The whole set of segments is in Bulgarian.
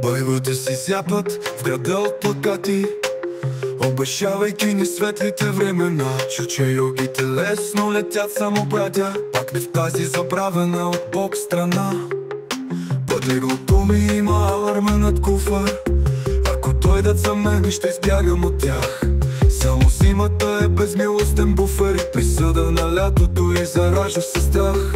Байвата си зяпат в града от плакати, обещавайки ни светлите времена. Чу, че йогите лесно летят само братя, пак не в тази забравена от Бог страна. Под леглото ми има аларма над куфър, ако дойдат за мен ще избягам от тях. Само зимата е безмилостен буфер и присъда на лятото и заражда със страх.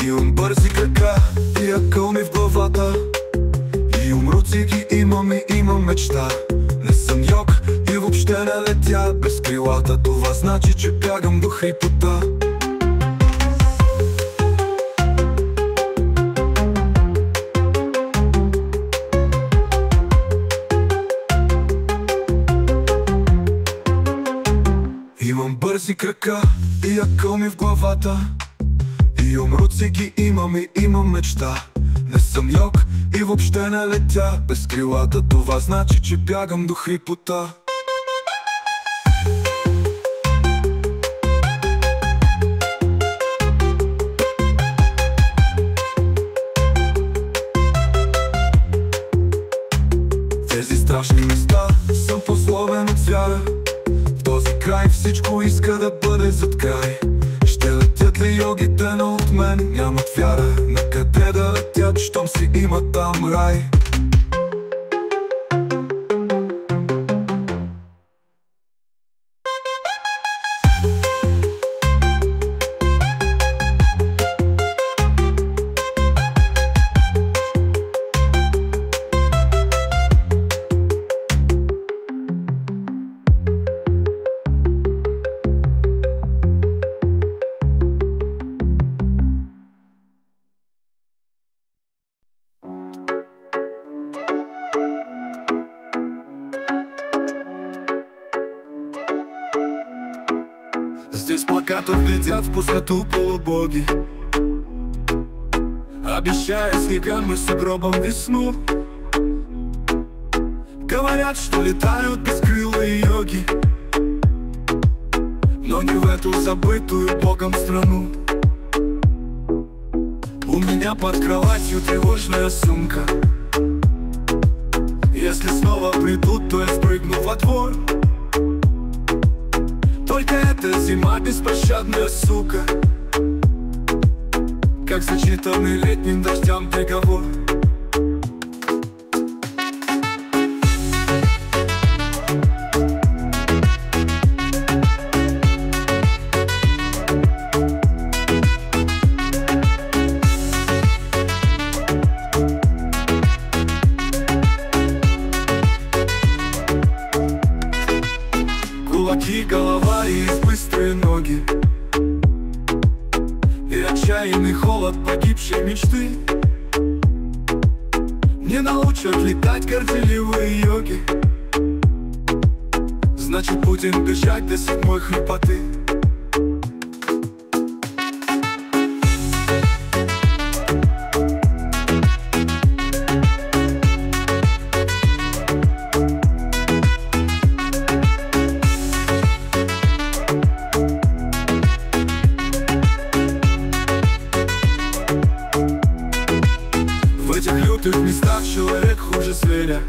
Имам бързи крака и акълми в главата, и умруци ги имам и имам мечта. Не съм йог и въобще не летя без крилата, това значи, че бягам до хрипота. Имам бързи крака и акълми в главата, и умруци ги имам и имам мечта. Не съм йог и въобще не летя без крилата, това значи, че бягам до хрипота. Тези страшни места съм пословен от звяра, в този край всичко иска да бъде зад край. Ще летят ли йогите, но от мен нямат вяра. На къде да летят, щом си има там рай? Здесь плакатов глядят в пустоту полубоги, обещая снегам и сугробам весну. Говорят, что летают бескрылые йоги, но не в эту забытую Богом страну. У меня под кроватью тревожная сумка, если снова придут, то я спрыгну во двор. Только эта зима беспощадная, сука, как зачитанный летним дождям приговор. Кулаки, голова и быстрые ноги, и отчаянный холод погибшей мечты. Не научат летать горделивые йоги, значит будем бежать до седьмой хрипоты. В этих лютых местах человек хуже зверя,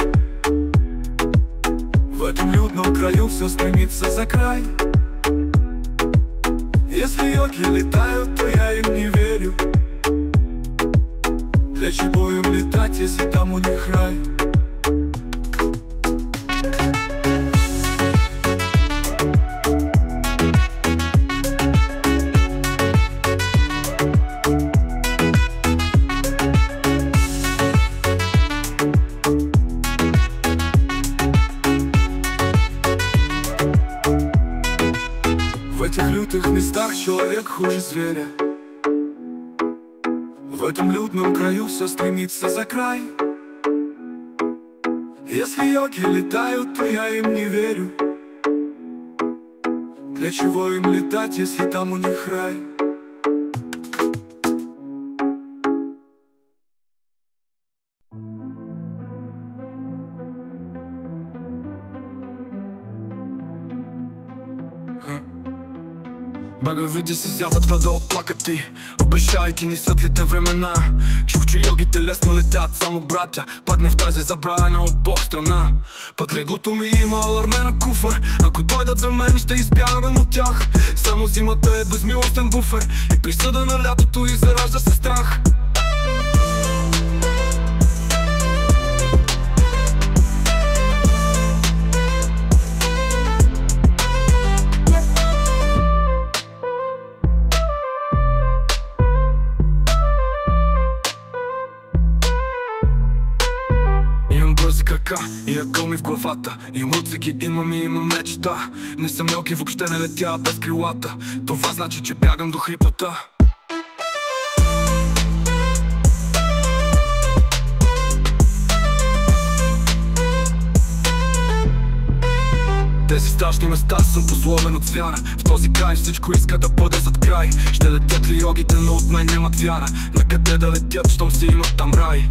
в этом людном краю все стремится за край. Если йоги летают, то я им не верю. Для чего им летать, если там у них рай? В этих лютых местах человек хуже зверя, в этом людном краю все стремится за край. Если йоги летают, то я им не верю. Для чего им летать, если там у них рай? Беговиди се зяват вода от плакати, обещайки ни светлите времена. Чух, че йогите лесно летят, само братя, падне в тази забравена от Бог страна. Пък леглото ми има алармена куфър, ако дойдат за мен ще избягам от тях. Само зимата е безмилостен буфер и присъда на лятото и заражда се страх. И акъл ми в главата, и муцики имам и имам мечта. Не съм мелки, въобще не летя без крилата. Това значи, че бягам до хрипота. Тези страшни места съм пословен от звяра. В този край всичко иска да бъде зад край. Ще летят ли йогите, но от мен нямат вяра. Накъде да летят, щом си имат там рай?